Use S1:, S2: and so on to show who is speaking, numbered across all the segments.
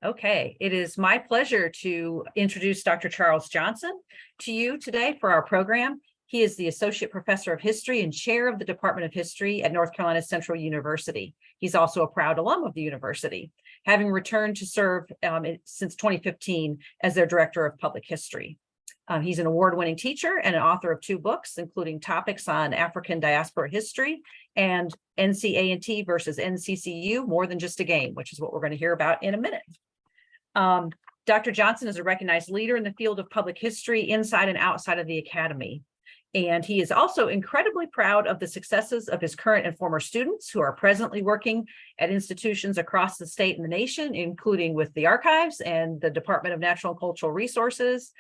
S1: Okay, it is my pleasure to introduce Dr. Charles Johnson to you today for our program. He is the Associate Professor of History and Chair of the Department of History at North Carolina Central University. He's also a proud alum of the university, having returned to serve since 2015 as their Director of Public History. He's an award-winning teacher and an author of 2 books, including topics on African diaspora history and NCA&T versus NCCU, More Than Just a Game, which is what we're going to hear about in a minute. Dr. Johnson is a recognized leader in the field of public history inside and outside of the academy. And he is also incredibly proud of the successes of his current and former students who are presently working at institutions across the state and the nation, including with the archives and the Department of Natural and Cultural Resources,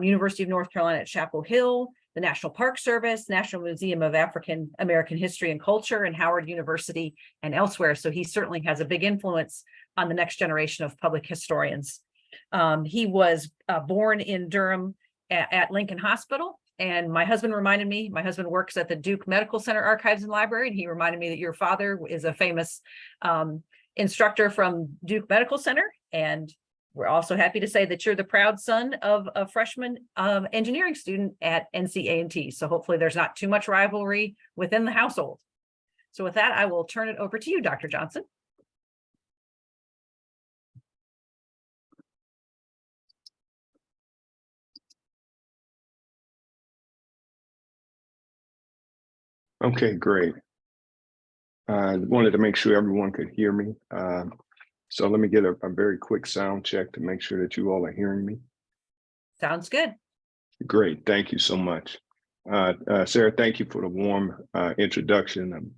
S1: University of North Carolina at Chapel Hill, the National Park Service, National Museum of African American History and Culture, and Howard University and elsewhere. So he certainly has a big influence on the next generation of public historians. He was born in Durham at Lincoln Hospital. And my husband works at the Duke Medical Center Archives and Library, and he reminded me that your father is a famous instructor from Duke Medical Center. And we're also happy to say that you're the proud son of a freshman engineering student at NCA&T. So hopefully there's not too much rivalry within the household. So with that, I will turn it over to you, Dr. Johnson.
S2: Okay, great. I wanted to make sure everyone could hear me. So let me get a very quick sound check to make sure that you all are hearing me.
S1: Sounds good.
S2: Great, thank you so much. Sarah, thank you for the warm introduction.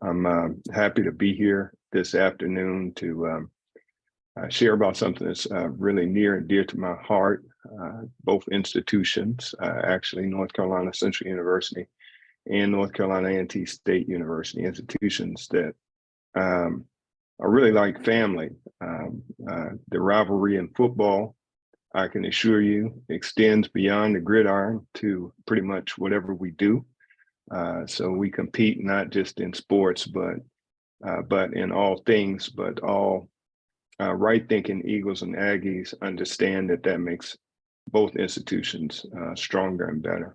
S2: I'm happy to be here this afternoon to share about something that's really near and dear to my heart. Both institutions, actually North Carolina Central University and North Carolina A&T State University, institutions that are really like family. The rivalry in football, I can assure you, extends beyond the gridiron to pretty much whatever we do. So we compete not just in sports, but in all things, but all right-thinking Eagles and Aggies understand that makes both institutions stronger and better.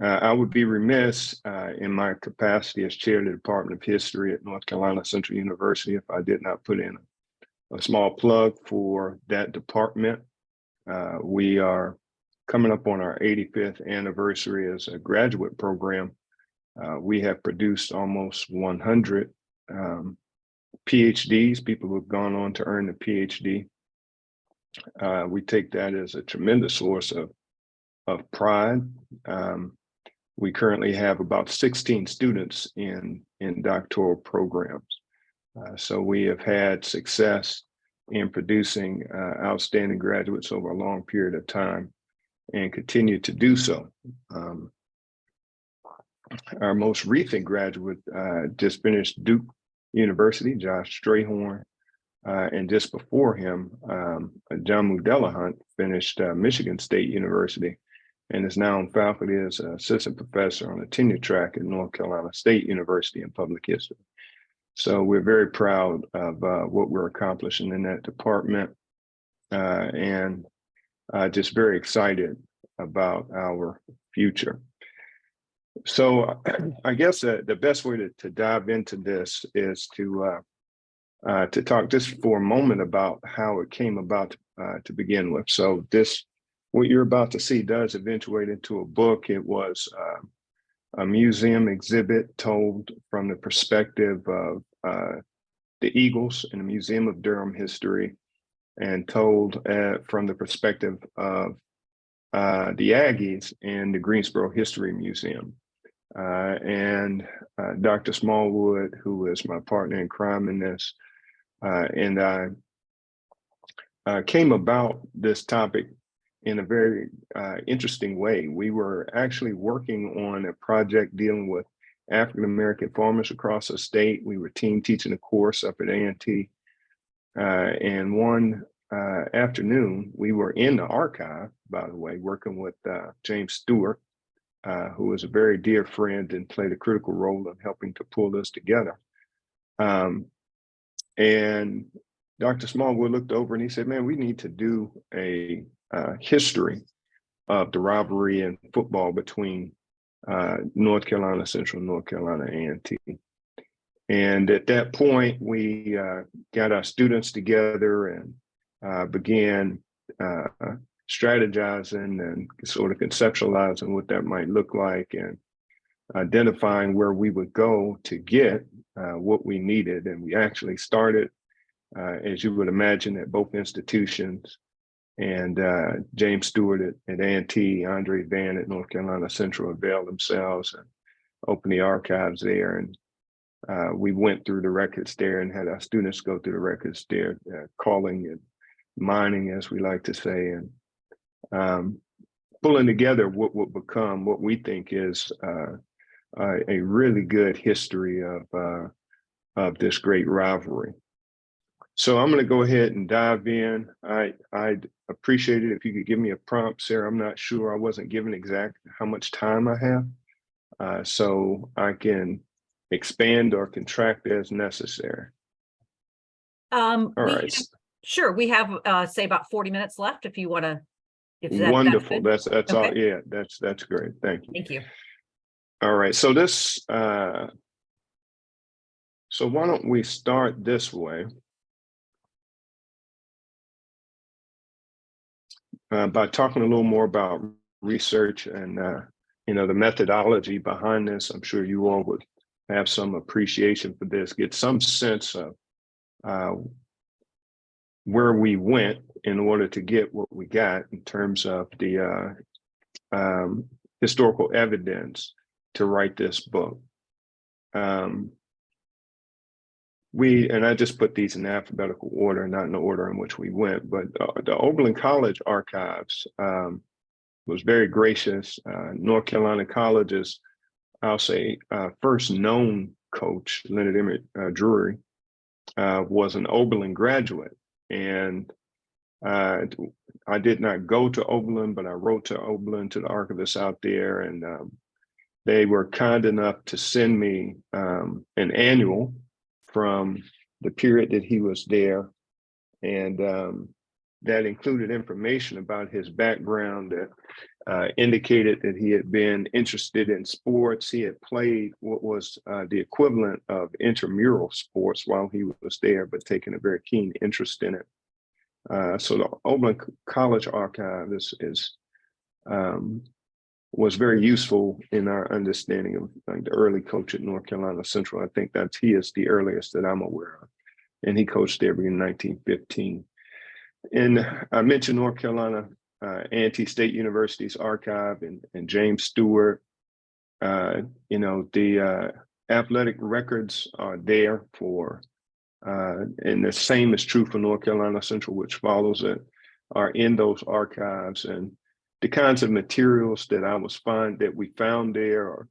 S2: I would be remiss in my capacity as chair of the Department of History at North Carolina Central University if I did not put in a small plug for that department. We are coming up on our 85th anniversary as a graduate program. We have produced almost 100 PhDs, people who have gone on to earn a PhD. We take that as a tremendous source of pride. We currently have about 16 students in doctoral programs. So we have had success in producing outstanding graduates over a long period of time and continue to do so. Our most recent graduate just finished Duke University, Josh Strayhorn, and just before him, John Delahunt finished Michigan State University and is now on faculty as an assistant professor on a tenure track at North Carolina State University in public history. So we're very proud of what we're accomplishing in that department and just very excited about our future. So I guess the best way to dive into this is to talk just for a moment about how it came about to begin with. So what you're about to see does eventuate into a book. It was a museum exhibit told from the perspective of the Eagles in the Museum of Durham history, and told from the perspective of the Aggies in the Greensboro History Museum. And Dr. Smallwood, who is my partner in crime in this, and I came about this topic in a very interesting way. We were actually working on a project dealing with African-American farmers across the state. We were team teaching a course up at A&T. And one afternoon, we were in the archive, by the way, working with James Stewart, who was a very dear friend and played a critical role in helping to pull this together. And Dr. Smallwood looked over and he said, man, we need to do a history of the rivalry in football between North Carolina Central and North Carolina A&T. And at that point, we got our students together and began strategizing and sort of conceptualizing what that might look like and identifying where we would go to get what we needed. And we actually started, as you would imagine, at both institutions. And James Stewart at A&T, Andre Van at North Carolina Central availed themselves and opened the archives there. And we went through the records there and had our students go through the records there, calling and mining, as we like to say, and pulling together what would become what we think is a really good history of this great rivalry. So I'm going to go ahead and dive in. I'd appreciate it if you could give me a prompt, Sarah. I'm not sure. I wasn't given exactly how much time I have, so I can expand or contract as necessary. All right.
S1: Sure. We have say about 40 minutes left if you want to.
S2: Wonderful. That's
S1: okay.
S2: all. Yeah, that's great. Thank you.
S1: Thank you.
S2: All right. So this. So why don't we start this way? By talking a little more about research and the methodology behind this. I'm sure you all would have some appreciation for this, get some sense of where we went in order to get what we got in terms of the historical evidence to write this book. And I just put these in alphabetical order, not in the order in which we went, but the Oberlin College archives was very gracious. North Carolina College's, I'll say, first known coach, Leonard Emmett Drury, was an Oberlin graduate. And I did not go to Oberlin, but I wrote to Oberlin, to the archivists out there, and they were kind enough to send me an annual from the period that he was there. And that included information about his background that indicated that he had been interested in sports. He had played what was the equivalent of intramural sports while he was there, but taken a very keen interest in it. So the Oberlin College archive was very useful in our understanding of like the early coach at North Carolina Central. I think he is the earliest that I'm aware of. And he coached there in 1915. And I mentioned North Carolina A&T State University's archive and James Stewart. The athletic records are there for, and the same is true for North Carolina Central, which follows it, are in those archives. And the kinds of materials that we found there, or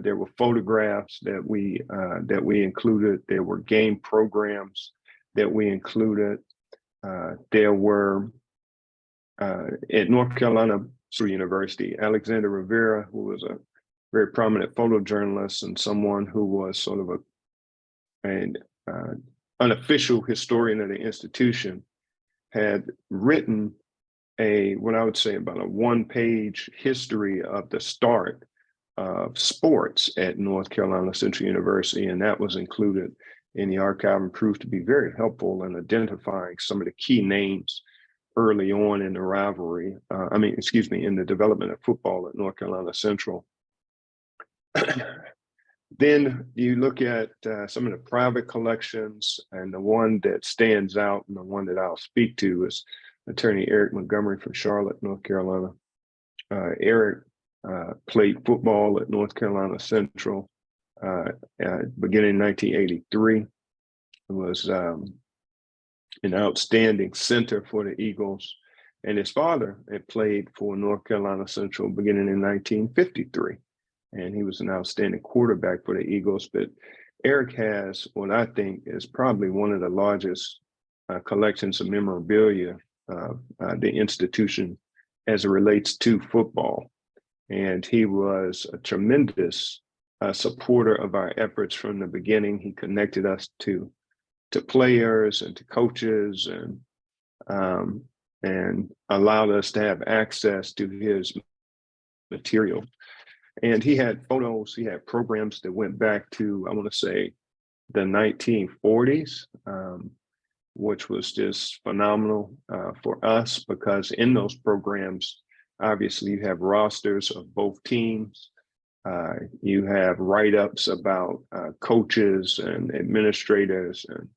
S2: there were photographs that we included. There were game programs that we included. There were at North Carolina University, Alexander Rivera, who was a very prominent photojournalist and someone who was sort of an unofficial historian of the institution, had written what I would say about a one-page history of the start of sports at North Carolina Central University, and that was included in the archive and proved to be very helpful in identifying some of the key names early on in the rivalry. In the development of football at North Carolina Central. Then you look at some of the private collections, and the one that stands out and the one that I'll speak to is Attorney Eric Montgomery from Charlotte, North Carolina. Eric played football at North Carolina Central beginning in 1983. He was an outstanding center for the Eagles, and his father had played for North Carolina Central beginning in 1953. And he was an outstanding quarterback for the Eagles. But Eric has what I think is probably one of the largest collections of memorabilia of the institution as it relates to football. And he was a tremendous supporter of our efforts from the beginning. He connected us to to players and to coaches, and allowed us to have access to his material. And he had photos, he had programs that went back to, I want to say, the 1940s, which was just phenomenal for us, because in those programs, obviously you have rosters of both teams. You have write-ups about coaches and administrators and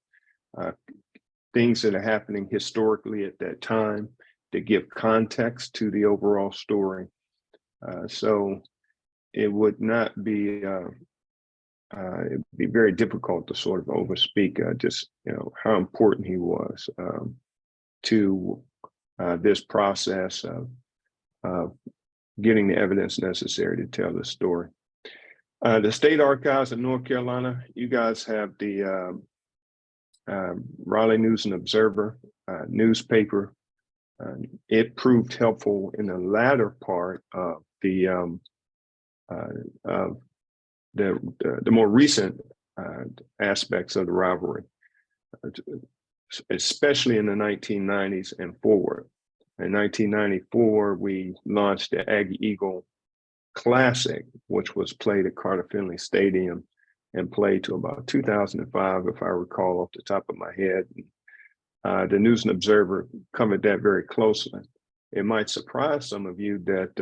S2: things that are happening historically at that time to give context to the overall story. So it would not be, it'd be very difficult to sort of overspeak just, how important he was to this process of getting the evidence necessary to tell the story. The State Archives of North Carolina, you guys have the Raleigh News and Observer newspaper. It proved helpful in the latter part of the more recent aspects of the rivalry, especially in the 1990s and forward. In 1994, we launched the Aggie Eagle Classic, which was played at Carter Finley Stadium and played to about 2005, if I recall off the top of my head. The News and Observer covered that very closely. It might surprise some of you that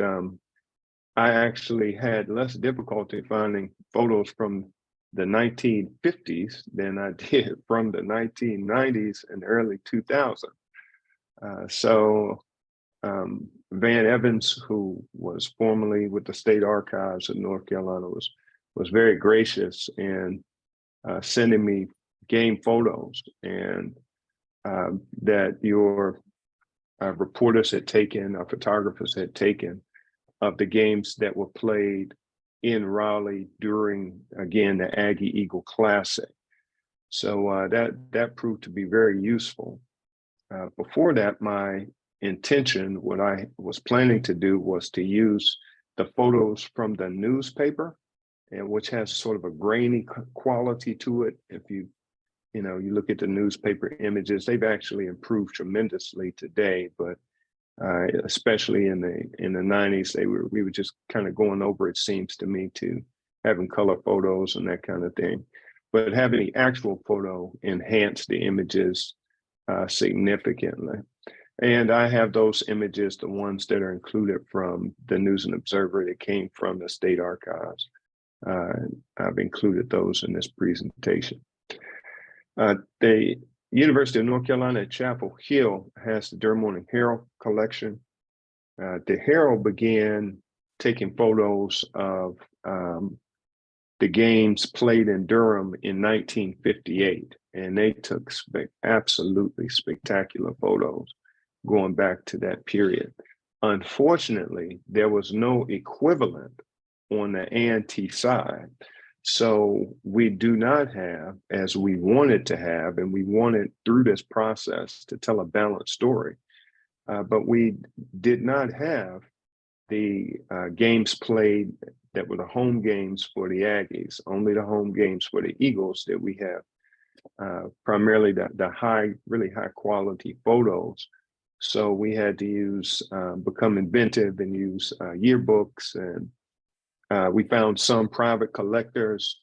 S2: I actually had less difficulty finding photos from the 1950s than I did from the 1990s and early 2000s. Van Evans, who was formerly with the State Archives of North Carolina, was very gracious in sending me game photos, and that your reporters had taken, our photographers had taken, of the games that were played in Raleigh during, again, the Aggie Eagle Classic. So that proved to be very useful. Before that, my intention, what I was planning to do, was to use the photos from the newspaper, and which has sort of a grainy quality to it. If you look at the newspaper images, they've actually improved tremendously today, but especially in the 90s, we were just kind of going over, it seems to me, to having color photos and that kind of thing. But having the actual photo enhanced the images significantly. And I have those images, the ones that are included from the News and Observer that came from the State Archives. I've included those in this presentation. The University of North Carolina at Chapel Hill has the Durham Morning Herald collection. The Herald began taking photos of the games played in Durham in 1958, and they took absolutely spectacular photos going back to that period. Unfortunately, there was no equivalent on the A&T side. So we do not have, as we wanted to have, and we wanted through this process to tell a balanced story, but we did not have the games played that were the home games for the Aggies, only the home games for the Eagles that we have, primarily the really high quality photos. So we had to become inventive and use yearbooks, and we found some private collectors.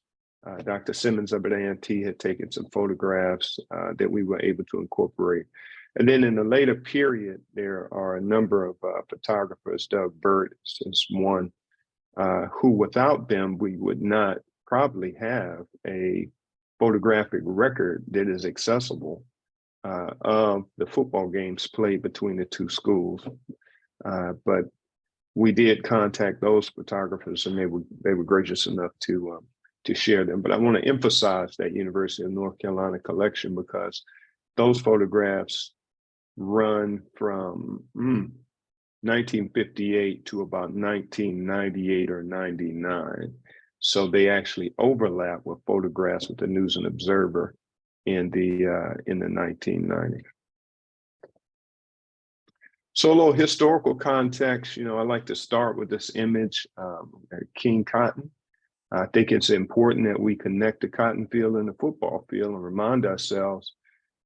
S2: Dr. Simmons up at A&T had taken some photographs that we were able to incorporate. And then in the later period, there are a number of photographers. Doug Burt is one, who without them, we would not probably have a photographic record that is accessible of the football games played between the two schools. But we did contact those photographers, and they were gracious enough to share them. But I want to emphasize that University of North Carolina collection, because those photographs run from 1958 to about 1998 or 99. So they actually overlap with photographs with the News and Observer in the 1990s. So a little historical context, I like to start with this image, King Cotton. I think it's important that we connect the cotton field and the football field and remind ourselves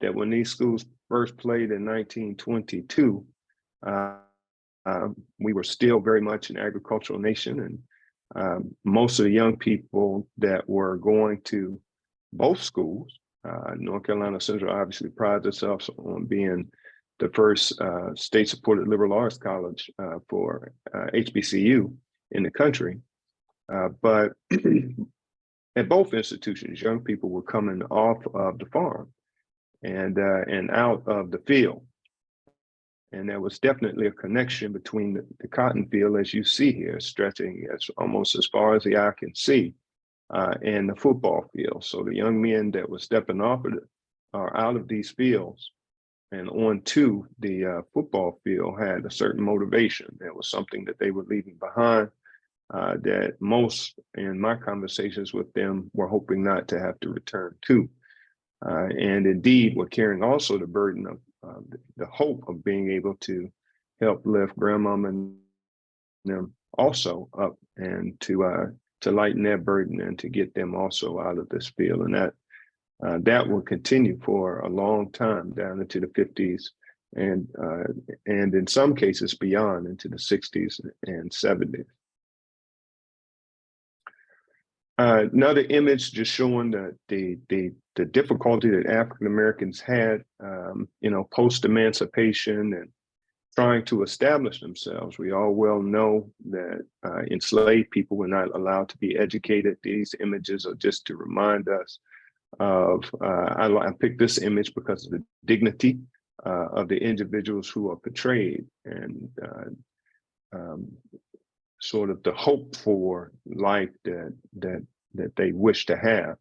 S2: that when these schools first played in 1922, we were still very much an agricultural nation, and most of the young people that were going to both schools, North Carolina Central obviously prides itself on being the first state-supported liberal arts college for HBCU in the country. But at both institutions, young people were coming off of the farm and out of the field. And there was definitely a connection between the cotton field, as you see here, stretching as almost as far as the eye can see, and the football field. So the young men that were stepping off of it or out of these fields and onto the football field had a certain motivation. There was something that they were leaving behind that most in my conversations with them were hoping not to have to return to. And indeed, we're carrying also the burden of the hope of being able to help lift grandmama and them also up and to lighten their burden and to get them also out of this field. And that will continue for a long time down into the 50s and in some cases beyond into the 60s and 70s. Another image just showing the difficulty that African Americans had, post-emancipation and trying to establish themselves. We all well know that enslaved people were not allowed to be educated. These images are just to remind us of, I picked this image because of the dignity of the individuals who are portrayed and sort of the hope for life that they wish to have.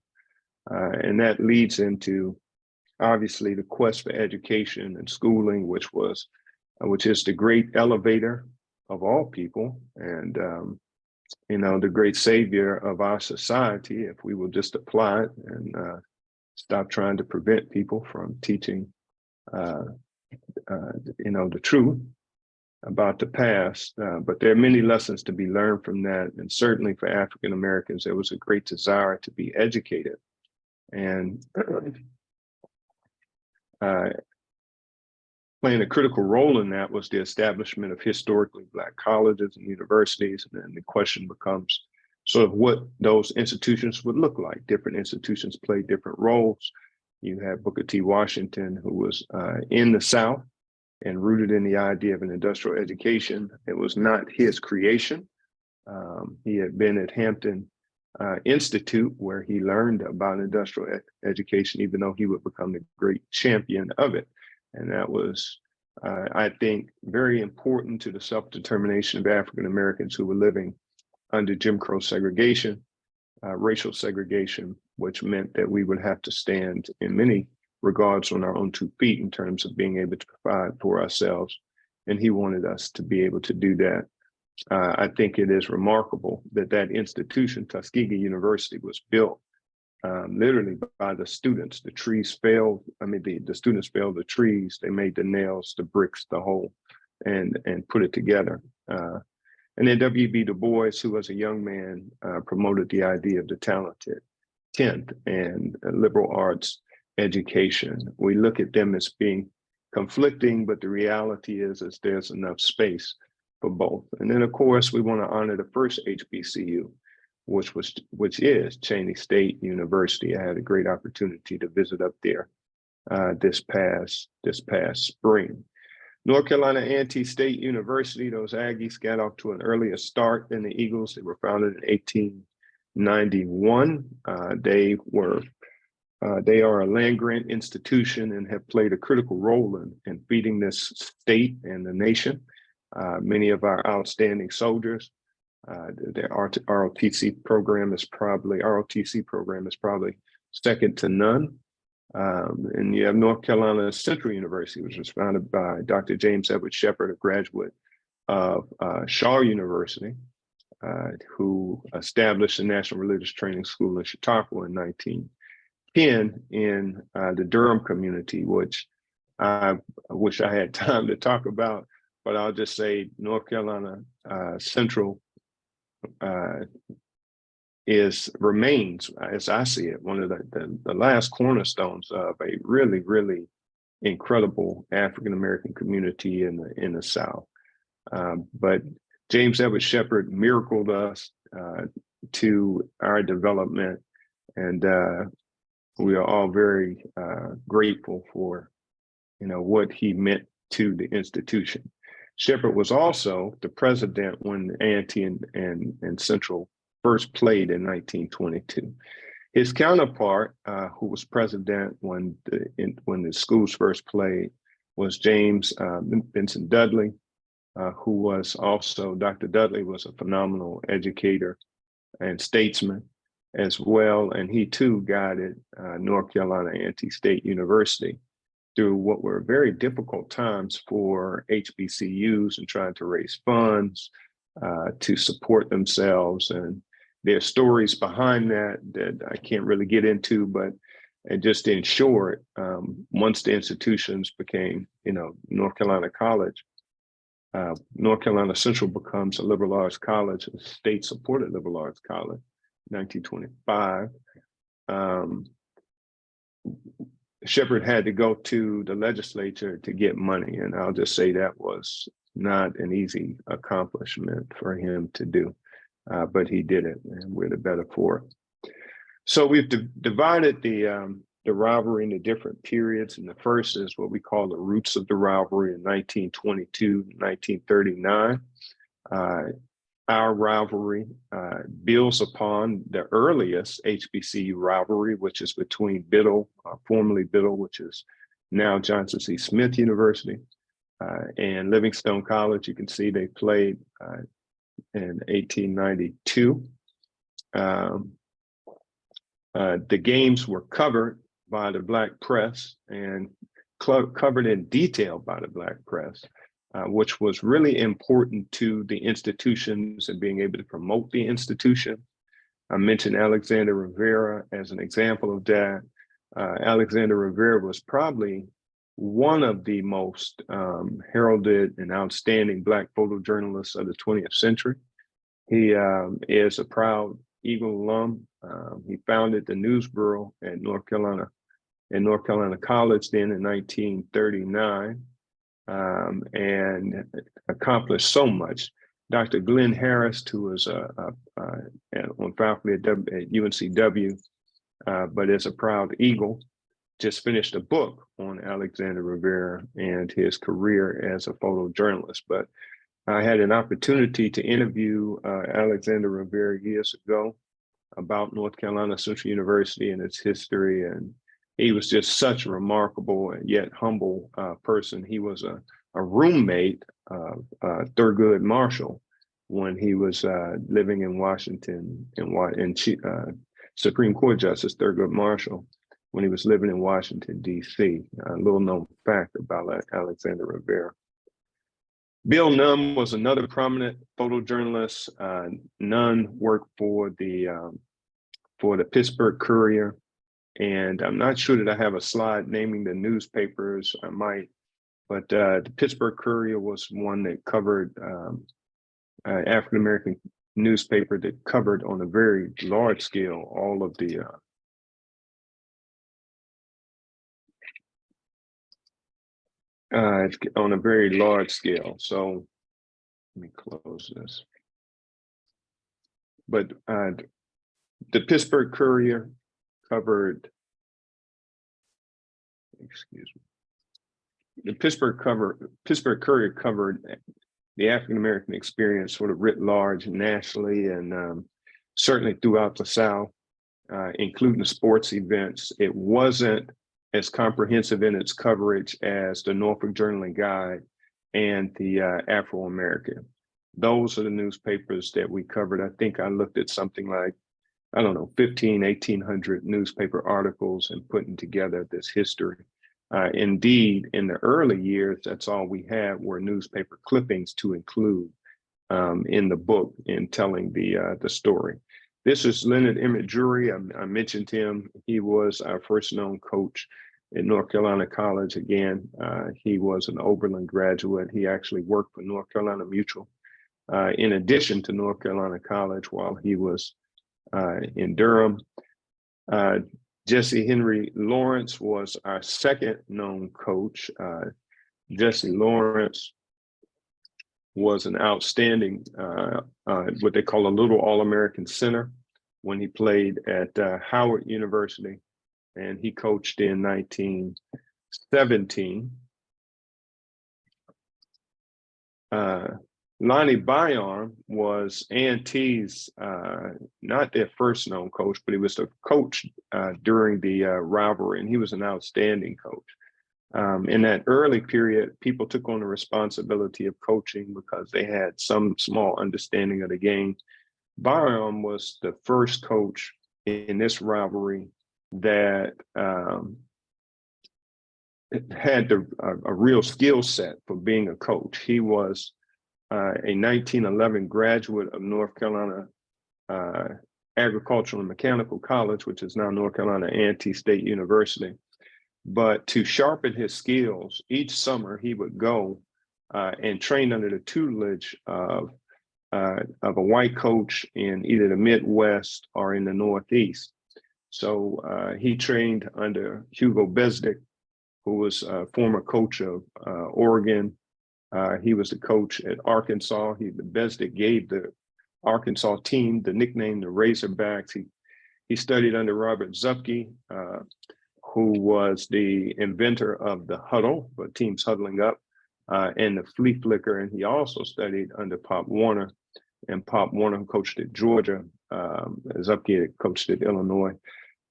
S2: And that leads into obviously the quest for education and schooling, which is the great elevator of all people and the great savior of our society if we will just apply it and stop trying to prevent people from teaching the truth about the past. But there are many lessons to be learned from that. And certainly for African Americans, there was a great desire to be educated. And playing a critical role in that was the establishment of historically Black colleges and universities. And then the question becomes sort of what those institutions would look like. Different institutions play different roles. You have Booker T. Washington, who was in the South and rooted in the idea of an industrial education. It was not his creation. He had been at Hampton Institute where he learned about industrial education, even though he would become the great champion of it. And that was, I think, very important to the self-determination of African Americans who were living under Jim Crow segregation, racial segregation, which meant that we would have to stand in many regards on our own 2 feet in terms of being able to provide for ourselves. And he wanted us to be able to do that. I think it is remarkable that institution, Tuskegee University, was built literally by the students. The trees failed. The students failed the trees. They made the nails, the bricks, the whole, and put it together. And then W.B. Du Bois, who was a young man, promoted the idea of the talented 10th and liberal arts education. We look at them as being conflicting, but the reality is there's enough space for both. And then of course, we want to honor the first HBCU, which is Cheyney State University. I had a great opportunity to visit up there this past spring. North Carolina A&T State University, those Aggies got off to an earlier start than the Eagles. They were founded in 1891. They are a land-grant institution and have played a critical role in feeding this state and the nation. Many of our outstanding soldiers, their ROTC program is probably second to none. And you have North Carolina Central University, which was founded by Dr. James Edward Shepard, a graduate of Shaw University, who established the National Religious Training School in Chautauqua in 1910 in the Durham community, which I wish I had time to talk about, but I'll just say North Carolina Central remains, as I see it, one of the last cornerstones of a really, really incredible African American community in the South. But James Edward Shepherd miracled us to our development, and we are all very grateful for what he meant to the institution. Shepherd was also the president when A&T and Central first played in 1922. His counterpart, who was president when the schools first played, was James Vincent Dudley, who was also, Dr. Dudley was a phenomenal educator and statesman as well. And he too guided North Carolina A&T State University through what were very difficult times for HBCUs and trying to raise funds to support themselves. And there are stories behind that I can't really get into, but just in short, once the institutions became, North Carolina College, North Carolina Central becomes a liberal arts college, a state-supported liberal arts college, 1925. Shepherd had to go to the legislature to get money, and I'll just say that was not an easy accomplishment for him to do, but he did it, and we're the better for it. So we've divided the rivalry into different periods, and the first is what we call the roots of the rivalry in 1922, 1939. Our rivalry builds upon the earliest HBCU rivalry, which is between Biddle, formerly Biddle, which is now Johnson C. Smith University, and Livingstone College. You can see they played in 1892. The games were covered by the Black press and covered in detail by the Black press, which was really important to the institutions and being able to promote the institution. I mentioned Alexander Rivera as an example of that. Alexander Rivera was probably one of the most heralded and outstanding Black photojournalists of the 20th century. He is a proud Eagle alum. He founded the News Bureau at North Carolina College then in 1939. And accomplished so much. Dr. Glenn Harris, who was on faculty at UNCW, but is a proud Eagle, just finished a book on Alexander Rivera and his career as a photojournalist. But I had an opportunity to interview Alexander Rivera years ago about North Carolina Central University and its history, and he was just such a remarkable and yet humble person. He was a roommate of Thurgood Marshall when he was living in Washington, and Supreme Court Justice Thurgood Marshall when he was living in Washington, D.C. A little known fact about Alexander Rivera. Bill Nunn was another prominent photojournalist. Nunn worked for the Pittsburgh Courier. And I'm not sure that I have a slide naming the newspapers. I might, but the Pittsburgh Courier was one that covered African-American newspaper that covered on a very large scale all of the on a very large scale. So let me close this. But the Pittsburgh Courier covered, the Pittsburgh Courier covered the African-American experience sort of writ large nationally, and certainly throughout the South, including sports events. It wasn't as comprehensive in its coverage as the Norfolk Journal and Guide and the Afro-American. Those are the newspapers that we covered. I think I looked at something like, 1,800 newspaper articles and putting together this history. Indeed, in the early years, that's all we had were newspaper clippings to include in the book in telling the story. This is Leonard Emmett Drury. I mentioned him. He was our first known coach at North Carolina College. Again, he was an Oberlin graduate. He actually worked for North Carolina Mutual in addition to North Carolina College while he was in Durham. Jesse Henry Lawrence was our second known coach. Jesse Lawrence was an outstanding, what they call a little All-American center when he played at Howard University, and he coached in 1917. Lonnie Byarm was A&T's, not their first known coach, but he was the coach during the rivalry, and he was an outstanding coach. In that early period, people took on the responsibility of coaching because they had some small understanding of the game. Byarm was the first coach in this rivalry that had a real skill set for being a coach. He was a 1911 graduate of North Carolina Agricultural and Mechanical College, which is now North Carolina A&T State University. But to sharpen his skills, each summer he would go and train under the tutelage of a white coach in either the Midwest or in the Northeast. So he trained under Hugo Besdick, who was a former coach of Oregon. He was the coach at Arkansas. Besdick gave the Arkansas team the nickname the Razorbacks. He studied under Robert Zupke, who was the inventor of the huddle, for teams huddling up, and the flea flicker. And he also studied under Pop Warner, and Pop Warner coached at Georgia. Zupke coached at Illinois,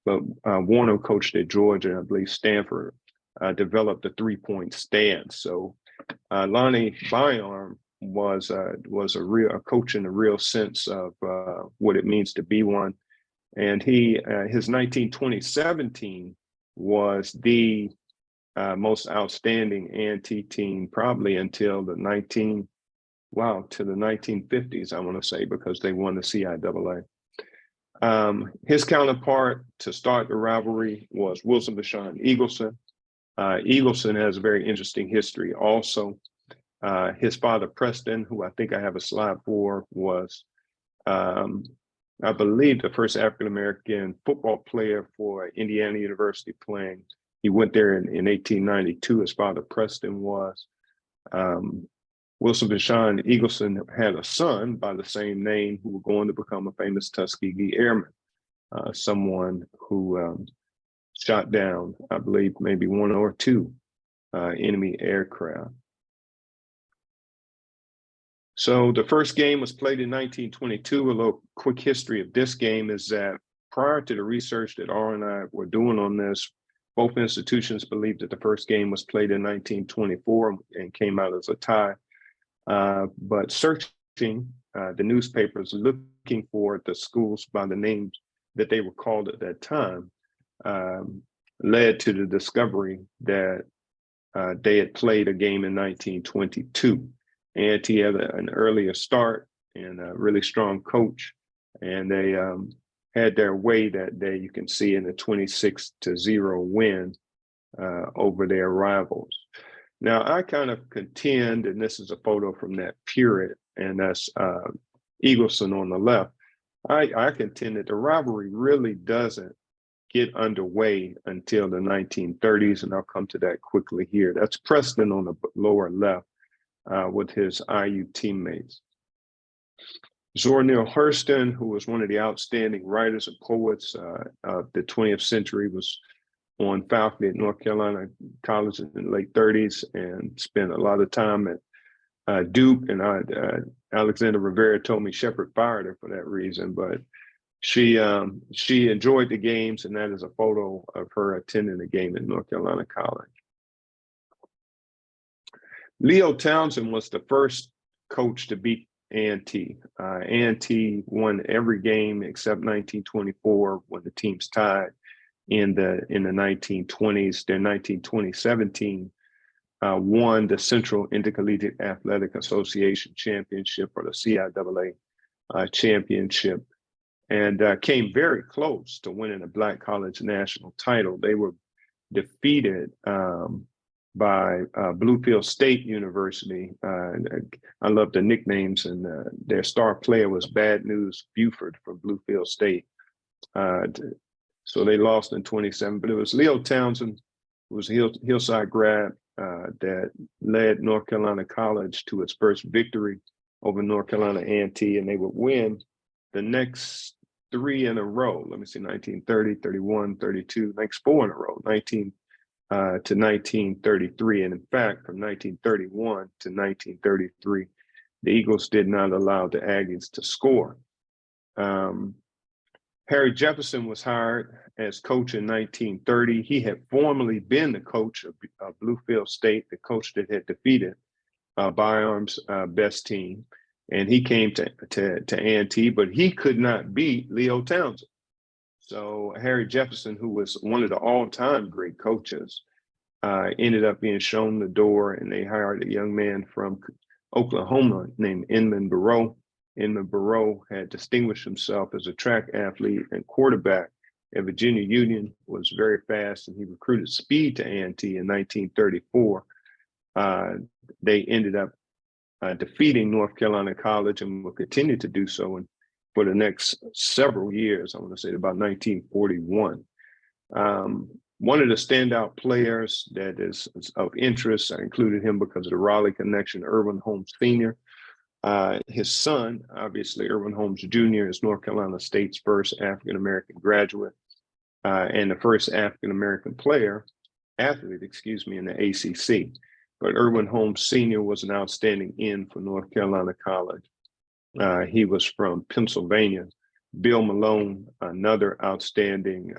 S2: but Warner coached at Georgia, I believe Stanford, developed the three-point stance. So Lonnie Byarm was a coach in the real sense of what it means to be one. And his 1920-17 team was the most outstanding A&T team probably until the 1950s, I want to say, because they won the CIAA. His counterpart to start the rivalry was Wilson Vashon Eagleson. Eagleson has a very interesting history also. His father, Preston, who I think I have a slide for, was, I believe, the first African-American football player for Indiana University playing. He went there in 1892, his father, Preston, was. Wilson Vashon Eagleson had a son by the same name who would go on to become a famous Tuskegee Airman, someone who shot down, I believe, maybe one or two enemy aircraft. So the first game was played in 1922. A little quick history of this game is that prior to the research that Arwin and I were doing on this, both institutions believed that the first game was played in 1924 and came out as a tie. But searching the newspapers, looking for the schools by the names that they were called at that time, led to the discovery that they had played a game in 1922. A&T had an earlier start and a really strong coach, and they had their way that day. You can see in the 26-0 win over their rivals. Now, I kind of contend, and this is a photo from that period, and that's Eagleson on the left. I contend that the rivalry really doesn't get underway until the 1930s, and I'll come to that quickly here. That's Preston on the lower left with his IU teammates. Zora Neale Hurston, who was one of the outstanding writers and poets of the 20th century, was on faculty at North Carolina College in the late 30s and spent a lot of time at Duke. And Alexander Rivera told me Shepherd fired her for that reason, but she enjoyed the games, and that is a photo of her attending a game at North Carolina College. Leo Townsend was the first coach to beat A&T. A&T won every game except 1924 when the teams tied in the 1920s. Their 1920-17 won the Central Intercollegiate Athletic Association Championship, or the CIAA championship, and came very close to winning a Black College national title. They were defeated by Bluefield State University. I love the nicknames, and their star player was Bad News Buford from Bluefield State. So they lost in 27, but it was Leo Townsend, who was a Hillside grad, that led North Carolina College to its first victory over North Carolina A&T, and they would win the next 3 in a row. Let me see, 1930, 31, 32, next 4 in a row, 19 to 1933. And in fact, from 1931 to 1933, the Eagles did not allow the Aggies to score. Harry Jefferson was hired as coach in 1930. He had formerly been the coach of Bluefield State, the coach that had defeated Byarm's best team. And he came to A&T, but he could not beat Leo Townsend. So Harry Jefferson, who was one of the all-time great coaches, ended up being shown the door, and they hired a young man from Oklahoma named Inman Burrow. Inman Burrow had distinguished himself as a track athlete and quarterback at Virginia Union, was very fast, and he recruited speed to A&T in 1934. They ended up defeating North Carolina College and will continue to do so for the next several years. I want to say about 1941. One of the standout players that is of interest, I included him because of the Raleigh connection, Arwin Holmes Sr. His son, obviously, Arwin Holmes Jr., is North Carolina State's first African-American graduate and the first African-American athlete, in the ACC. But Arwin Holmes Sr. was an outstanding end for North Carolina College. He was from Pennsylvania. Bill Malone, another outstanding,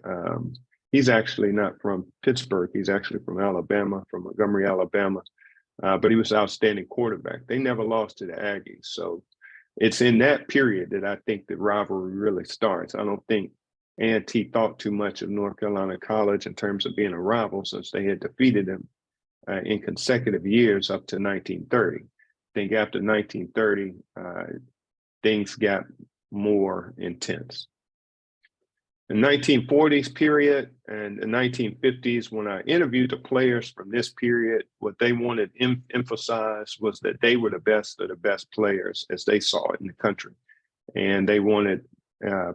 S2: he's actually not from Pittsburgh. He's actually from Alabama, from Montgomery, Alabama. But he was an outstanding quarterback. They never lost to the Aggies. So it's in that period that I think the rivalry really starts. I don't think A&T thought too much of North Carolina College in terms of being a rival, since they had defeated them in consecutive years up to 1930. I think after 1930, things got more intense. The 1940s period and the 1950s, when I interviewed the players from this period, what they wanted emphasized was that they were the best of the best players as they saw it in the country. And they wanted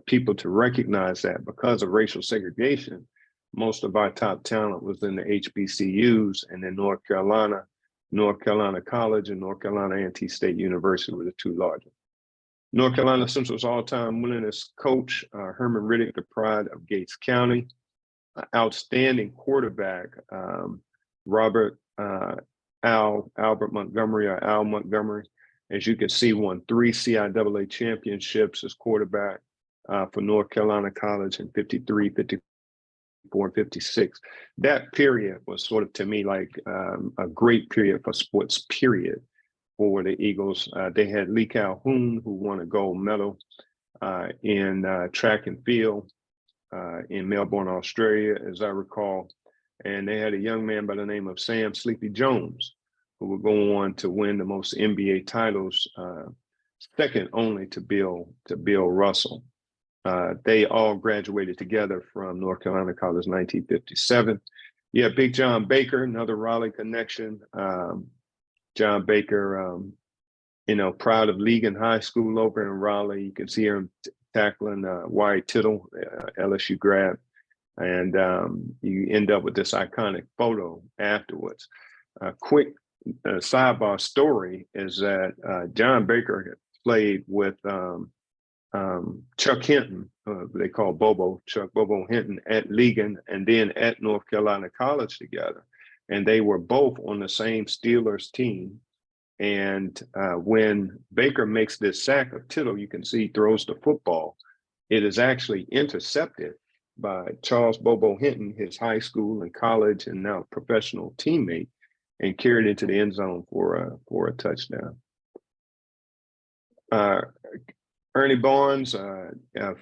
S2: people to recognize that because of racial segregation, most of our top talent was in the HBCUs, and in North Carolina College and North Carolina A&T State University were the two largest. North Carolina Central's all-time winningest coach, Herman Riddick, the pride of Gates County, outstanding quarterback, Albert Montgomery, or Al Montgomery. As you can see, won 3 CIAA championships as quarterback for North Carolina College in 53, 54, and 56. That period was sort of, to me, like a great period for sports, period. For the Eagles. They had Lee Calhoun, who won a gold medal in track and field in Melbourne, Australia, as I recall. And they had a young man by the name of Sam Sleepy Jones, who would go on to win the most NBA titles, second only to Bill Russell. They all graduated together from North Carolina College in 1957. Yeah, Big John Baker, another Raleigh connection. John Baker, proud of Legan High School over in Raleigh. You can see him tackling Wyatt Tittle, LSU grad. And you end up with this iconic photo afterwards. A quick sidebar story is that John Baker played with Chuck Hinton, they call Chuck Bobo Hinton, at Legan and then at North Carolina College together. And they were both on the same Steelers team. And when Baker makes this sack of Tittle, you can see he throws the football. It is actually intercepted by Charles Bobo Hinton, his high school and college and now professional teammate, and carried into the end zone for a touchdown. Ernie Barnes, a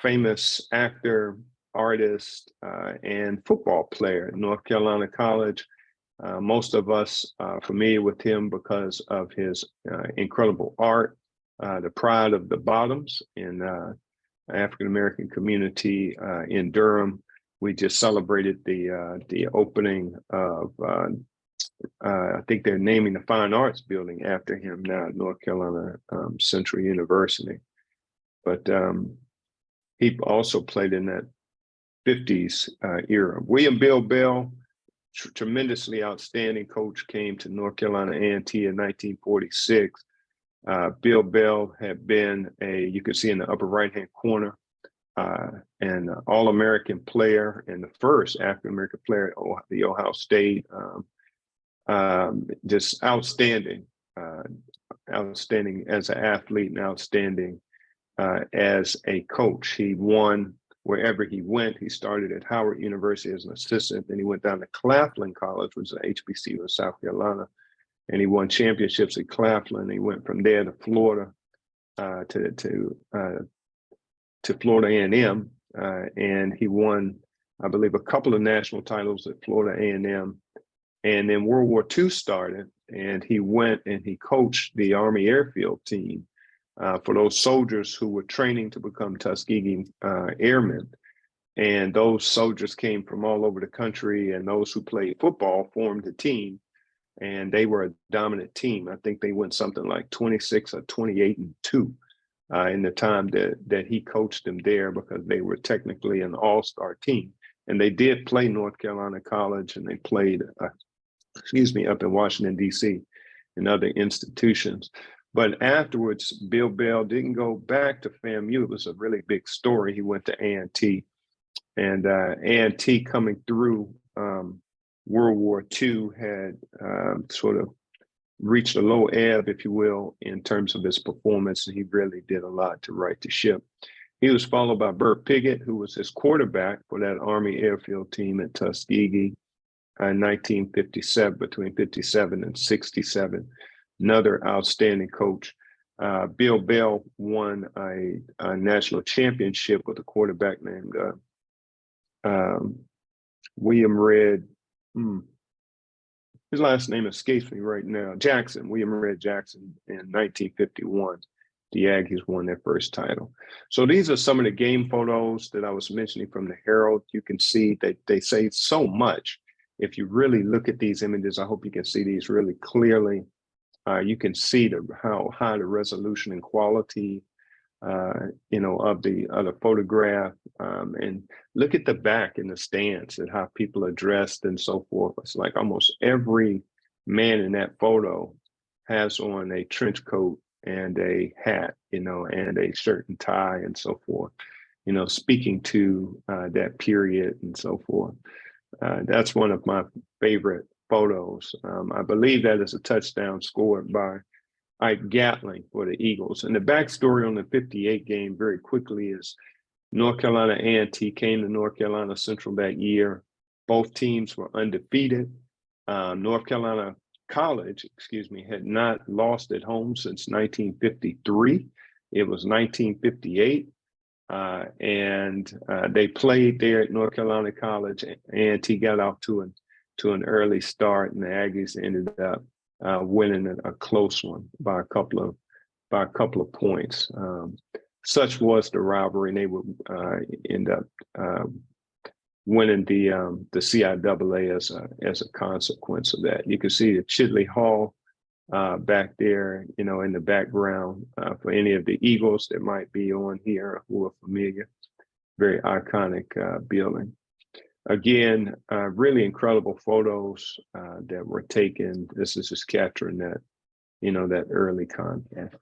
S2: famous actor, artist, and football player at North Carolina College. Most of us are familiar with him because of his incredible art, the pride of the Bottoms in African-American community in Durham. We just celebrated the opening of, I think they're naming the Fine Arts building after him now at North Carolina Central University. But he also played in that 50s era. William Bill Bell, tremendously outstanding coach, came to North Carolina A&T in 1946. Bill Bell had been you can see in the upper right-hand corner, an All-American player and the first African-American player at the Ohio State. Just outstanding, outstanding as an athlete and outstanding as a coach. He won wherever he went. He started at Howard University as an assistant, then he went down to Claflin College, which is an HBCU in South Carolina, and he won championships at Claflin. He went from there to Florida, to Florida A&M, and he won, I believe, a couple of national titles at Florida A&M. And then World War II started, and he went and he coached the Army Airfield team for those soldiers who were training to become Tuskegee Airmen. And those soldiers came from all over the country, and those who played football formed a team, and they were a dominant team. I think they went something like 26 or 28-2 in the time that he coached them there, because they were technically an all-star team. And they did play North Carolina College, and they played, up in Washington, D.C. and other institutions. But afterwards, Bill Bell didn't go back to FAMU. It was a really big story. He went to A&T, and A&T coming through World War II had sort of reached a low ebb, if you will, in terms of his performance, and he really did a lot to right the ship. He was followed by Bert Piggott, who was his quarterback for that Army Airfield team at Tuskegee in 1957, between 57 and 67. Another outstanding coach. Bill Bell won a national championship with a quarterback named William Red. His last name escapes me right now. Jackson, William Red Jackson, in 1951. The Aggies won their first title. So these are some of the game photos that I was mentioning from the Herald. You can see that they say so much. If you really look at these images, I hope you can see these really clearly. You can see how high the resolution and quality, of the photograph, and look at the back in the stands and how people are dressed and so forth. It's like almost every man in that photo has on a trench coat and a hat, and a shirt and tie and so forth, speaking to that period and so forth. That's one of my favorite photos. I believe that is a touchdown scored by Ike Gatling for the Eagles. And the backstory on the 58 game very quickly is North Carolina A&T came to North Carolina Central that year. Both teams were undefeated. North Carolina College, had not lost at home since 1953. It was 1958. And they played there at North Carolina College. A&T got off to an early start, and the Aggies ended up winning a close one by a couple of points. Such was the rivalry, and they would end up winning the CIAA as a consequence of that. You can see the Chidley Hall back there, in the background for any of the Eagles that might be on here who are familiar. Very iconic building. Again, really incredible photos that were taken. This is just capturing that, that early contact.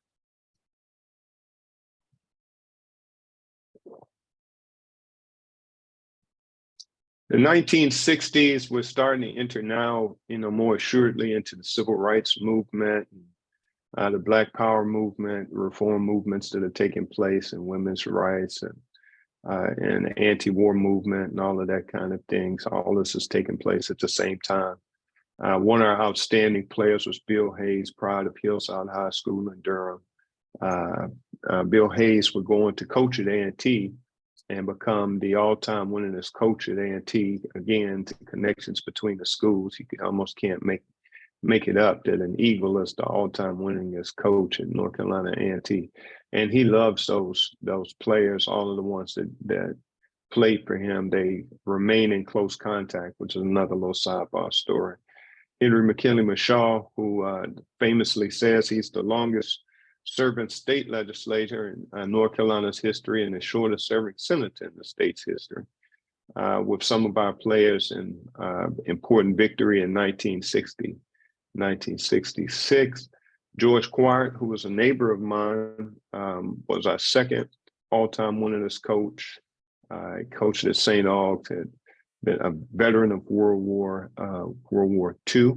S2: The 1960s, we're starting to enter now, more assuredly into the civil rights movement, the Black Power movement, reform movements that are taking place, and women's rights, and the anti-war movement, and all of that kind of things. All this is taking place at the same time. One of our outstanding players was Bill Hayes, pride of Hillside High School in Durham. Bill Hayes would go on to coach at A&T and become the all-time winningest coach at A&T. Again, the connections between the schools, you almost can't make it up that an Eagle is the all-time winningest coach at North Carolina A&T. And he loves those players, all of the ones that played for him. They remain in close contact, which is another little sidebar story. Henry McKinley Mashaw, who famously says he's the longest serving state legislator in North Carolina's history and the shortest serving senator in the state's history, with some of our players in important victory in 1960, 1966. George Quart, who was a neighbor of mine, was our second all-time winningest coach. He coached at St. Aug's, had been a veteran of World War II.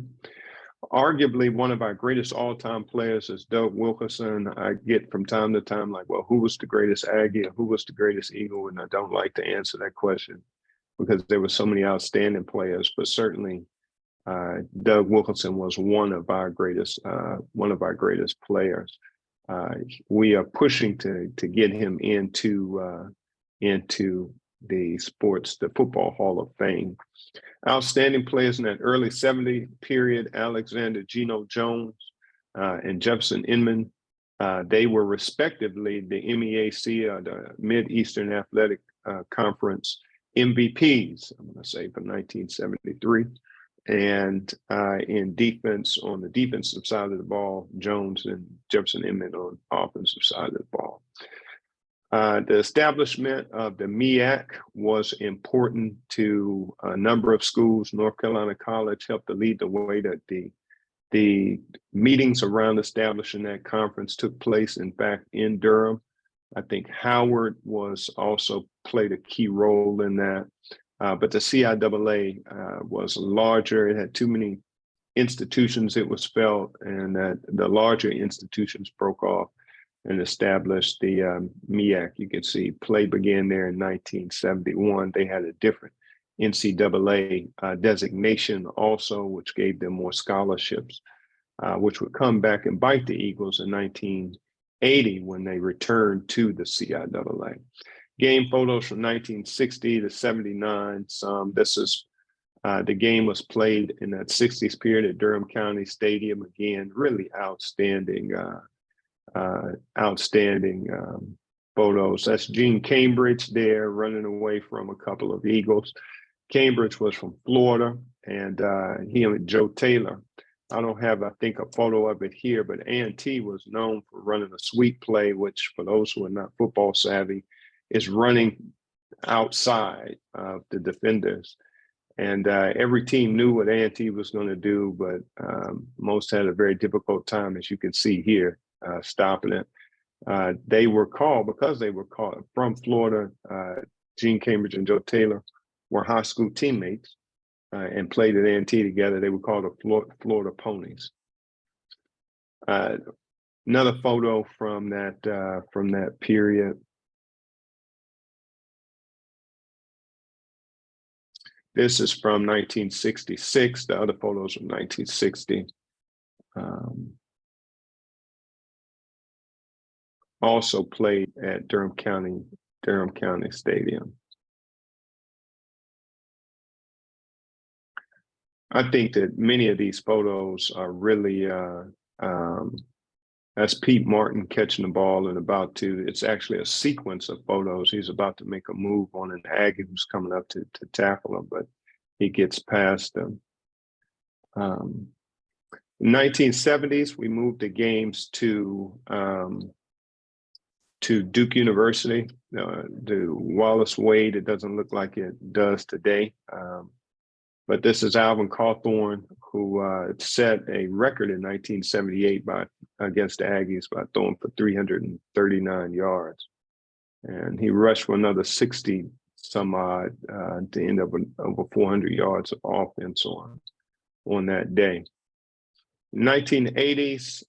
S2: Arguably one of our greatest all-time players is Doug Wilkerson. I get from time to time like, well, who was the greatest Aggie or who was the greatest Eagle? And I don't like to answer that question because there were so many outstanding players, but certainly Doug Wilkerson was one of our greatest players. We are pushing to get him into the Football Hall of Fame. Outstanding players in that early 70 period, Alexander Geno Jones and Jefferson Inman. They were respectively the MEAC, the Mid-Eastern Athletic Conference MVPs, I'm going to say, for 1973. And in defense, on the defensive side of the ball, Jones and Jefferson Inman on the offensive side of the ball. The establishment of the MEAC was important to a number of schools. North Carolina College helped to lead the way. That the meetings around establishing that conference took place, in fact, in Durham. I think Howard was also played a key role in that. But the CIAA was larger. It had too many institutions, it was felt, and that the larger institutions broke off and established the MEAC. You can see play began there in 1971. They had a different NCAA designation also, which gave them more scholarships, which would come back and bite the Eagles in 1980 when they returned to the CIAA. Game photos from 1960 to 79. This is the game was played in that 60s period at Durham County Stadium. Again, really outstanding photos. That's Gene Cambridge there running away from a couple of Eagles. Cambridge was from Florida, and he and Joe Taylor. I don't have, I think, a photo of it here, but A&T was known for running a sweep play, which for those who are not football savvy, is running outside of the defenders. And every team knew what A&T was going to do, but most had a very difficult time, as you can see here, stopping it. They were called, because they were called from Florida, Gene Cambridge and Joe Taylor were high school teammates and played at A&T together. They were called the Florida Ponies. Another photo from that period. This is from 1966. The other photos from 1960. Also played at Durham County Stadium. I think that many of these photos are really, that's Pete Martin catching the ball and it's actually a sequence of photos. He's about to make a move on an Aggie who's coming up to tackle him, but he gets past them. In 1970s, we moved the games to Duke University, to Wallace Wade. It doesn't look like it does today. But this is Alvin Cawthorn, who set a record in 1978 against the Aggies by throwing for 339 yards. And he rushed for another 60 some odd to end up with over 400 yards of offense on that day. 1980s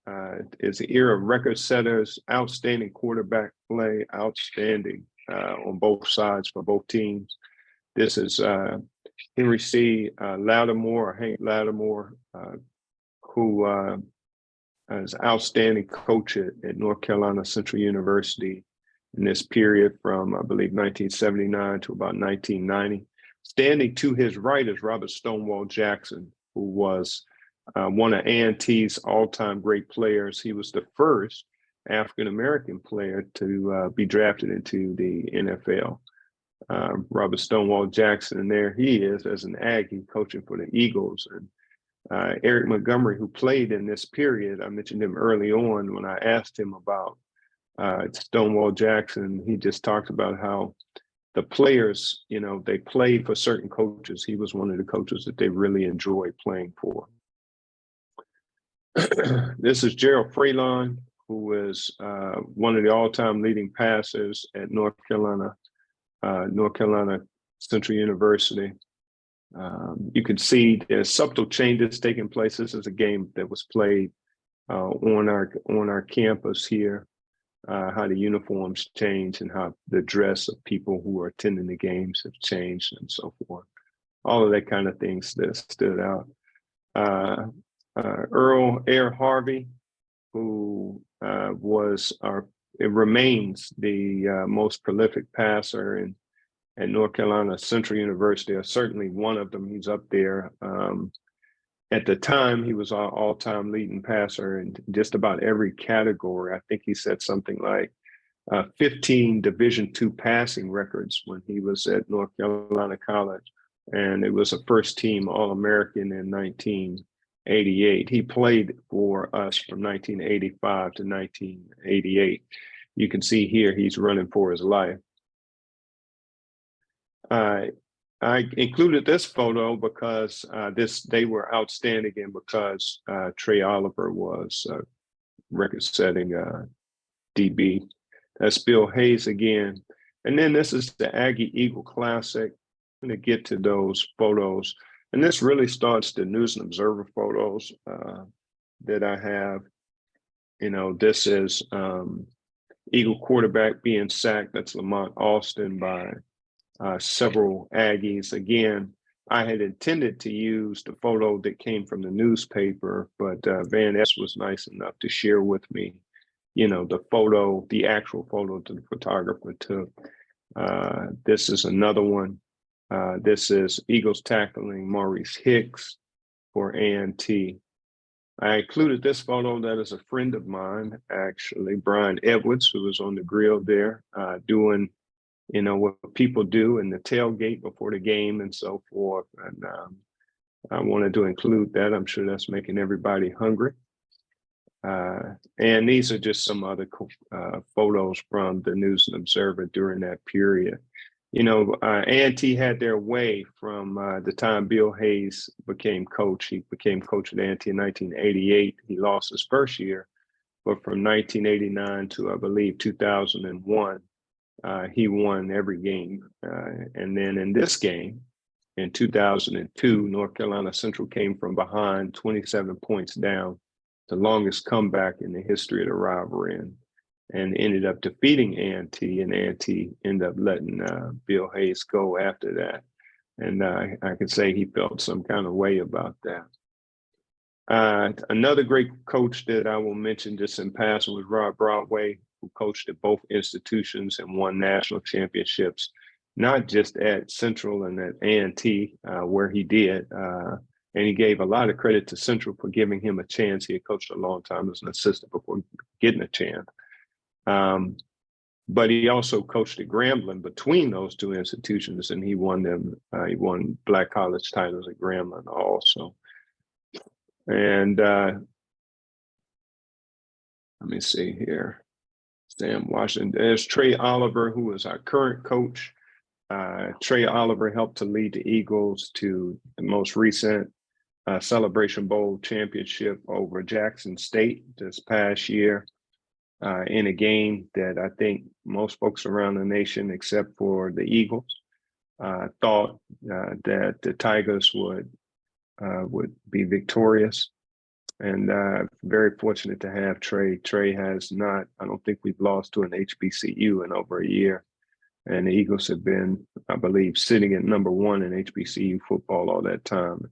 S2: is the era of record setters, outstanding quarterback play, outstanding on both sides for both teams. This is Henry C. Lattimore, or Hank Lattimore, who is an outstanding coach at North Carolina Central University in this period from, I believe, 1979 to about 1990. Standing to his right is Robert Stonewall Jackson, who was one of A&T's all-time great players. He was the first African-American player to be drafted into the NFL. Robert Stonewall Jackson, and there he is as an Aggie coaching for the Eagles. And Eric Montgomery, who played in this period, I mentioned him early on when I asked him about Stonewall Jackson. He just talked about how the players, they played for certain coaches. He was one of the coaches that they really enjoyed playing for. This is Gerald Freelon, who was one of the all-time leading passers at North Carolina Central University. You can see there's subtle changes taking place. This is a game that was played on our campus here. How the uniforms change and how the dress of people who are attending the games have changed and so forth. All of that kind of things that stood out. Earl Air Harvey, who remains the most prolific passer at North Carolina Central University, or certainly one of them. He's up there. At the time, he was our all-time leading passer in just about every category. I think he set something like 15 Division II passing records when he was at North Carolina College. And it was a first-team All-American in 1988. He played for us from 1985 to 1988. You can see here he's running for his life. I included this photo because they were outstanding, and because Trey Oliver was record-setting DB. That's Bill Hayes again. And then this is the Aggie Eagle Classic. I'm going to get to those photos. And this really starts the News and Observer photos that I have. This is Eagle quarterback being sacked. That's Lamont Alston by several Aggies. Again, I had intended to use the photo that came from the newspaper, but Van S was nice enough to share with me, the actual photo that the photographer took. This is another one. This is Eagles tackling Maurice Hicks for A&T. I included this photo. That is a friend of mine, actually, Brian Edwards, who was on the grill there doing what people do in the tailgate before the game and so forth. And I wanted to include that. I'm sure that's making everybody hungry. And these are just some other photos from the News and Observer during that period. A&T had their way from the time Bill Hayes became coach. He became coach at A&T in 1988. He lost his first year, but from 1989 to, I believe, 2001, he won every game. And then in this game, in 2002, North Carolina Central came from behind 27 points down, the longest comeback in the history of the rivalry, and ended up defeating A&T, and A&T ended up letting Bill Hayes go after that. And I could say he felt some kind of way about that. Another great coach that I will mention just in passing was Rod Broadway, who coached at both institutions and won national championships, not just at Central and at A&T, where he did. And he gave a lot of credit to Central for giving him a chance. He had coached a long time as an assistant before getting a chance. But he also coached at Grambling between those two institutions, and he won Black College titles at Grambling also. And let me see here. Sam Washington. There's Trey Oliver, who is our current coach. Trey Oliver helped to lead the Eagles to the most recent Celebration Bowl championship over Jackson State this past year, in a game that I think most folks around the nation, except for the Eagles, thought that the Tigers would be victorious. And very fortunate to have Trey. Trey has not, I don't think we've lost to an HBCU in over a year. And the Eagles have been, I believe, sitting at #1 in HBCU football all that time.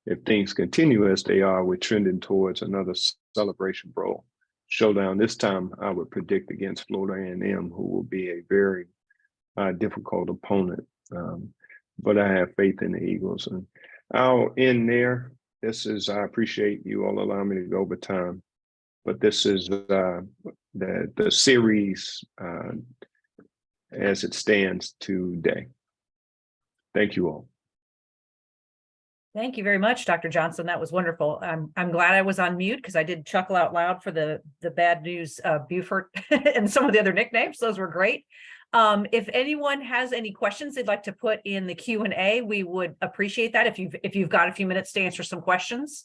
S2: If things continue as they are, we're trending towards another Celebration Bowl showdown. This time, I would predict against Florida A&M, who will be a very difficult opponent. But I have faith in the Eagles. And I'll end there. I appreciate you all allowing me to go over time, but this is the series as it stands today. Thank you all.
S1: Thank you very much, Dr. Johnson. That was wonderful. I'm glad I was on mute because I did chuckle out loud for the bad news Beaufort and some of the other nicknames. Those were great. If anyone has any questions they'd like to put in the Q&A, we would appreciate that if you've got a few minutes to answer some questions.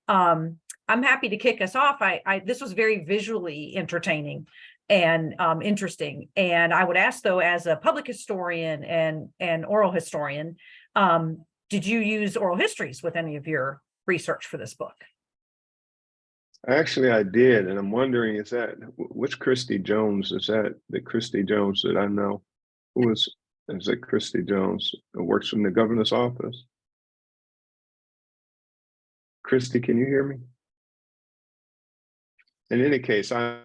S1: I'm happy to kick us off. This was very visually entertaining and interesting. And I would ask, though, as a public historian and oral historian, did you use oral histories with any of your research for this book?
S2: Actually, I did, and I'm wondering, which Christy Jones is that? The Christy Jones that I know, is it Christy Jones who works from the governor's office? Christy, can you hear me? In any case, I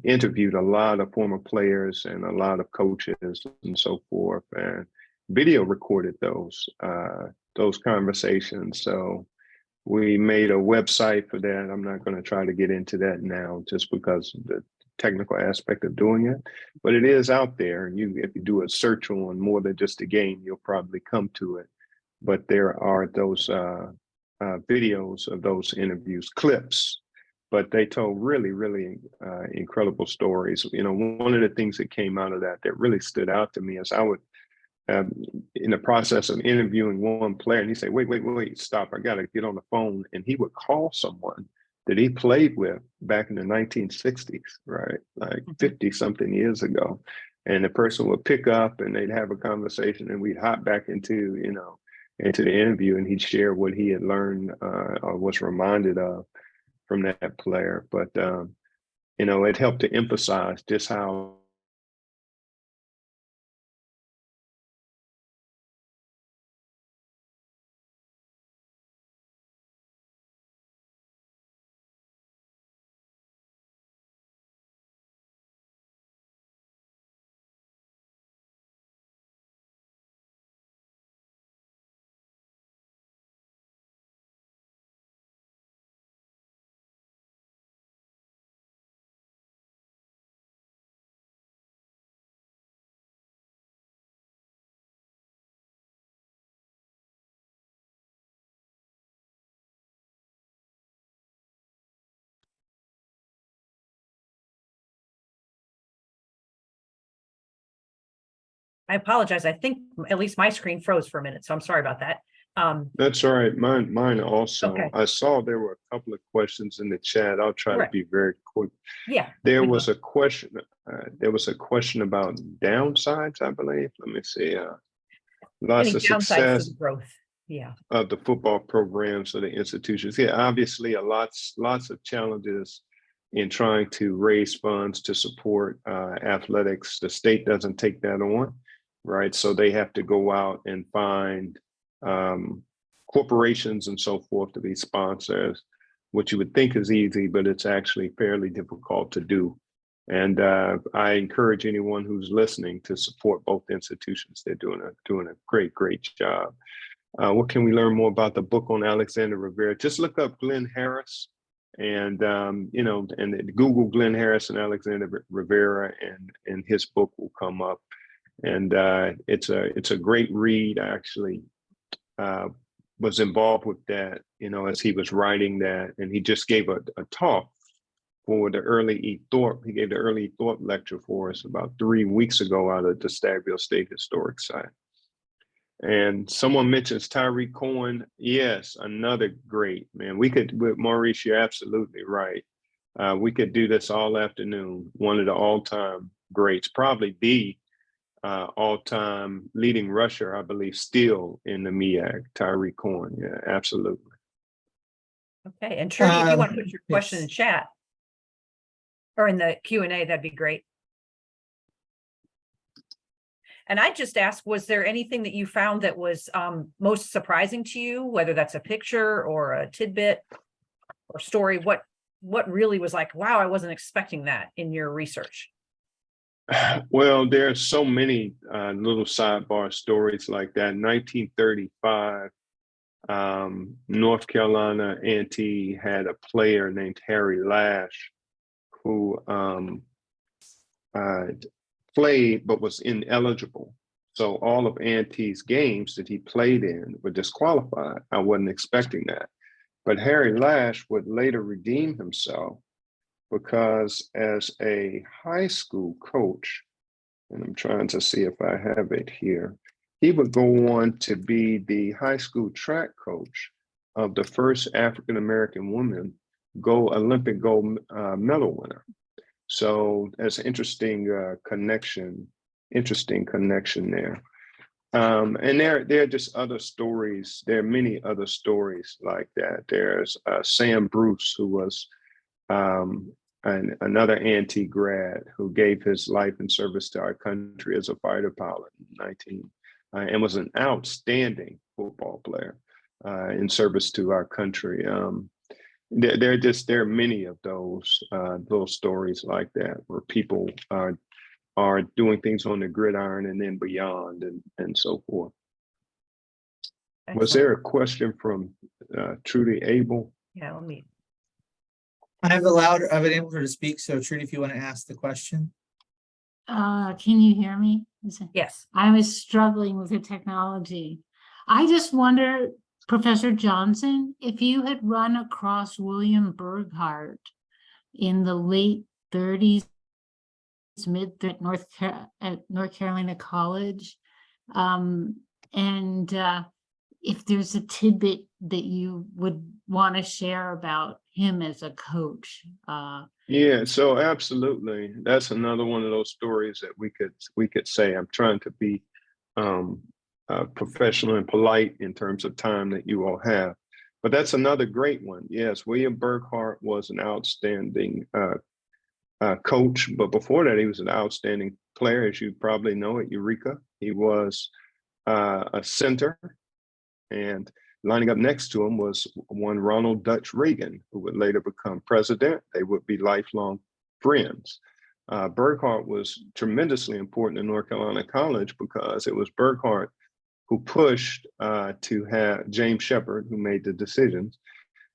S2: interviewed a lot of former players and a lot of coaches and so forth, and video recorded those conversations. So we made a website for that. I'm not going to try to get into that now just because of the technical aspect of doing it, but it is out there. And if you do a search on More Than Just a Game, you'll probably come to it. But there are those videos of those interviews, clips, but they told really, really incredible stories. You know, one of the things that came out of that really stood out to me is I would, in the process of interviewing one player, and he'd say, wait, stop, I got to get on the phone. And he would call someone that he played with back in the 1960s, right? Like 50 something years ago. And the person would pick up and they'd have a conversation and we'd hop back into the interview, and he'd share what he had learned or was reminded of from that player. But, it helped to emphasize just how
S1: I apologize. I think at least my screen froze for a minute, so I'm sorry about that.
S2: That's all right. Mine also.
S1: Okay.
S2: I saw there were a couple of questions in the chat. I'll try to be very quick.
S1: Yeah.
S2: There was a question. There was a question about downsides, I believe. Let me see. Lots of success
S1: to the growth. Yeah.
S2: Of the football programs of the institutions. Yeah, obviously, lots of challenges in trying to raise funds to support athletics. The state doesn't take that on, right? So they have to go out and find corporations and so forth to be sponsors, which you would think is easy, but it's actually fairly difficult to do. And I encourage anyone who's listening to support both institutions. They're doing a great job. What can we learn more about the book on Alexander Rivera? Just look up Glenn Harris and Google Glenn Harris and Alexander Rivera, and his book will come up. And it's a great read. I actually was involved with that, as he was writing that, and he just gave a talk for the early E. Thorpe. He gave the early E. Thorpe lecture for us about 3 weeks ago out at the Stagville State Historic Site. And someone mentions Tyreek Cohen. Yes, another great, man. We could, with Maurice, you're absolutely right. We could do this all afternoon. One of the all-time greats, probably the all-time leading rusher, I believe, still in the MEAC, Tyreek Cohen. Yeah, absolutely.
S1: Okay, and Trudy, if you want to put your question in chat or in the Q&A, that'd be great. And I just asked, was there anything that you found that was most surprising to you, whether that's a picture or a tidbit or story? What really was like, wow, I wasn't expecting that in your research?
S2: Well, there are so many little sidebar stories like that. In 1935, North Carolina A&T had a player named Harry Lash who uh, played but was ineligible. So all of A&T's games that he played in were disqualified. I wasn't expecting that. But Harry Lash would later redeem himself because as a high school coach, and I'm trying to see if I have it here, he would go on to be the high school track coach of the first African-American woman Olympic gold medal winner. So that's an interesting connection there. And there are just other stories. There are many other stories like that. There's Sam Bruce, who was another A&T grad who gave his life in service to our country as a fighter pilot in 19, and was an outstanding football player in service to our country. There are many of those little stories like that where people are doing things on the gridiron and then beyond and so forth.
S1: Excellent.
S2: Was there a question from Trudy Abel?
S1: Yeah, let me.
S3: I've enabled her to speak. So Trudy, if you want to ask the question.
S4: Can you hear me?
S1: Yes.
S4: I was struggling with the technology. I just wonder, Professor Johnson, if you had run across William Burghardt in the late 30s, at North Carolina College, and if there's a tidbit that you would want to share about him as a coach.
S2: Yeah, so absolutely. That's another one of those stories that we could say. I'm trying to be professional and polite in terms of time that you all have. But that's another great one. Yes, William Burghardt was an outstanding coach, but before that, he was an outstanding player, as you probably know, at Eureka. He was a center, and lining up next to him was one Ronald Dutch Reagan, who would later become president. They would be lifelong friends. Burghardt was tremendously important in North Carolina College because it was Burghardt who pushed to have James Shepard, who made the decisions,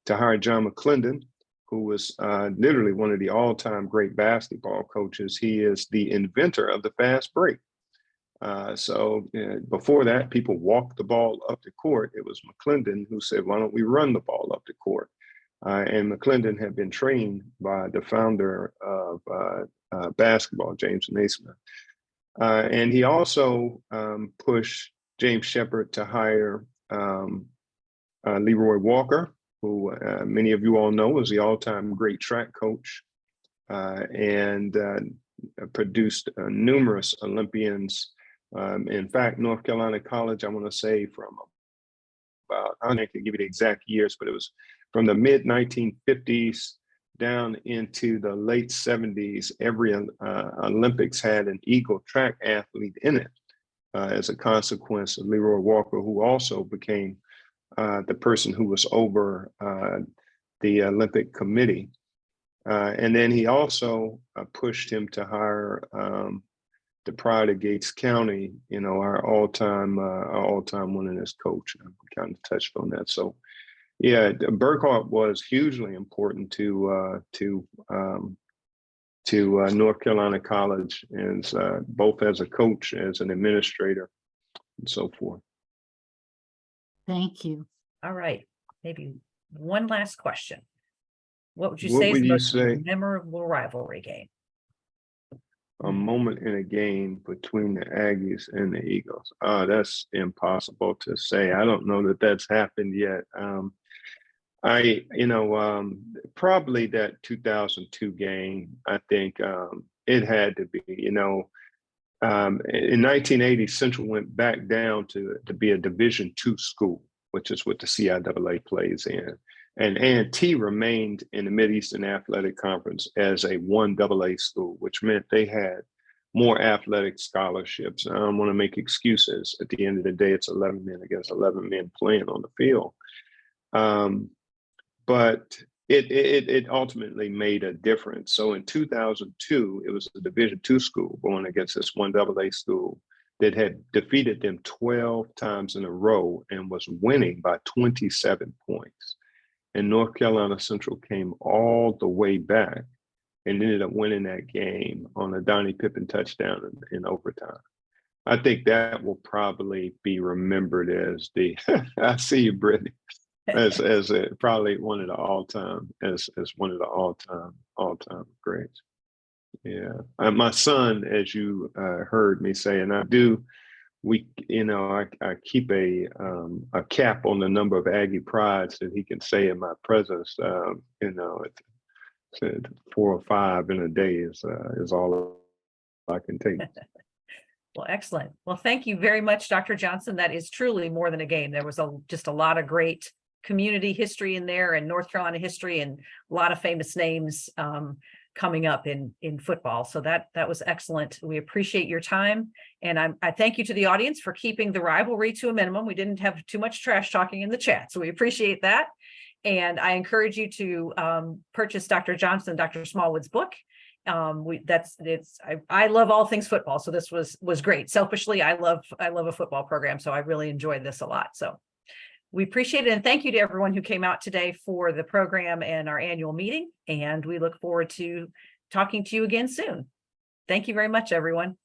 S2: to hire John McClendon, who was literally one of the all-time great basketball coaches. He is the inventor of the fast break. So before that, people walked the ball up the court. It was McClendon who said, why don't we run the ball up the court? And McClendon had been trained by the founder of basketball, James Naismith. And he also pushed James Shepard to hire Leroy Walker, who many of you all know was the all-time great track coach and produced numerous Olympians. In fact, North Carolina College, I want to say from about, I can't give you the exact years, but it was from the mid 1950s down into the late 70s. Every Olympics had an Eagle track athlete in it as a consequence of Leroy Walker, who also became the person who was over the Olympic Committee. And then he also pushed him to hire the pride of Gates County, you know, our all-time winningest coach. I kind of touched on that. So, yeah, Burghardt was hugely important to North Carolina College, and both as a coach, as an administrator, and so forth.
S4: Thank you.
S1: All right. Maybe one last question. What would you
S2: What
S1: say is
S2: would
S1: the
S2: you
S1: most
S2: say?
S1: memorable rivalry game?
S2: A moment in a game between the Aggies and the Eagles. That's impossible to say. I don't know that that's happened yet. Probably that 2002 game. I think it had to be. You know, in 1980, Central went back down to be a Division II school, which is what the CIAA plays in. And A&T remained in the Mid-Eastern Athletic Conference as a 1AA school, which meant they had more athletic scholarships. I don't want to make excuses. At the end of the day, it's 11 men against 11 men playing on the field. But it ultimately made a difference. So in 2002, it was a Division II school going against this one AA school that had defeated them 12 times in a row and was winning by 27 points. And North Carolina Central came all the way back and ended up winning that game on a Donnie Pippen touchdown in overtime. I think that will probably be remembered as the, I see you, Brittany, as probably one of the all-time, as one of the all-time greats. Yeah, my son, as you heard me say, and I do, I keep a cap on the number of Aggie prides that he can say in my presence. It's 4 or 5 in a day is all I can take.
S1: Well, excellent. Well, thank you very much, Dr. Johnson. That is truly more than a game. There was just a lot of great community history in there, and North Carolina history, and a lot of famous names coming up in football. So that was excellent. We appreciate your time, and I thank you to the audience for keeping the rivalry to a minimum. We didn't have too much trash talking in the chat, so we appreciate that. And I encourage you to purchase Dr. Johnson and Dr. Smallwood's book. I love all things football, so this was great. Selfishly, I love a football program, so I really enjoyed this a lot. So we appreciate it, and thank you to everyone who came out today for the program and our annual meeting, and we look forward to talking to you again soon. Thank you very much, everyone.